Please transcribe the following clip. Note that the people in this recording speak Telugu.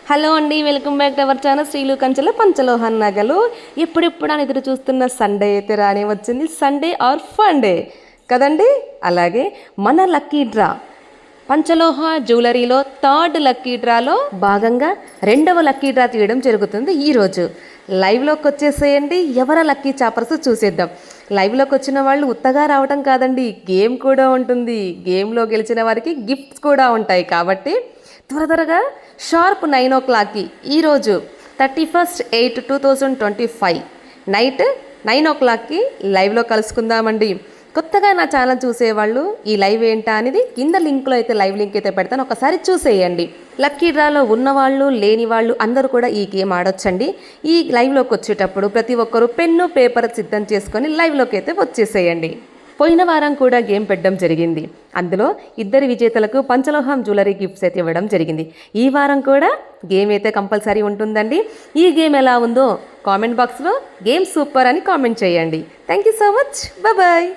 హలో అండి, welcome back to our channel శ్రీలు కంచెల పంచలోహన్ నగలు. ఎప్పుడెప్పుడు అని ఎదురు చూస్తున్న సండే అయితే రాని వచ్చింది. సండే ఆర్ ఫండే కదండి. అలాగే మన లక్కీ డ్రా పంచలోహ జ్యువెలరీలో థర్డ్ లక్కీ డ్రాలో భాగంగా రెండవ లక్కీ డ్రా తీయడం జరుగుతుంది ఈరోజు. లైవ్లోకి వచ్చేసేయండి, ఎవర లక్కీ చాపర్స్ చూసేద్దాం. లైవ్లోకి వచ్చిన వాళ్ళు ఉత్తగా రావడం కాదండి, గేమ్ కూడా ఉంటుంది. గేమ్లో గెలిచిన వారికి గిఫ్ట్స్ కూడా ఉంటాయి. కాబట్టి త్వరగా షార్ప్ 9 o'clockకి ఈరోజు 31st 8 2025 నైట్ 9 o'clockకి లైవ్లో కలుసుకుందామండి. కొత్తగా నా ఛానల్ చూసేవాళ్ళు ఈ లైవ్ ఏంటా అనేది కింద లింక్లో అయితే లైవ్ లింక్ అయితే పెడతాను, ఒకసారి చూసేయండి. లక్కీ డ్రాలో ఉన్నవాళ్ళు లేని వాళ్ళు అందరూ కూడా ఈ గేమ్ ఆడొచ్చండి. ఈ లైవ్లోకి వచ్చేటప్పుడు ప్రతి ఒక్కరూ పెన్ను పేపర్ సిద్ధం చేసుకొని లైవ్లోకి అయితే వచ్చేసేయండి. పోయిన వారం కూడా గేమ్ పెట్టడం జరిగింది. అందులో ఇద్దరు విజేతలకు పంచలోహం జ్యువెలరీ గిఫ్ట్స్ అయితే ఇవ్వడం జరిగింది. ఈ వారం కూడా గేమ్ అయితే కంపల్సరీ ఉంటుందండి. ఈ గేమ్ ఎలా ఉందో కామెంట్ బాక్స్లో గేమ్ సూపర్ అని కామెంట్ చేయండి. Thank you so much, bye.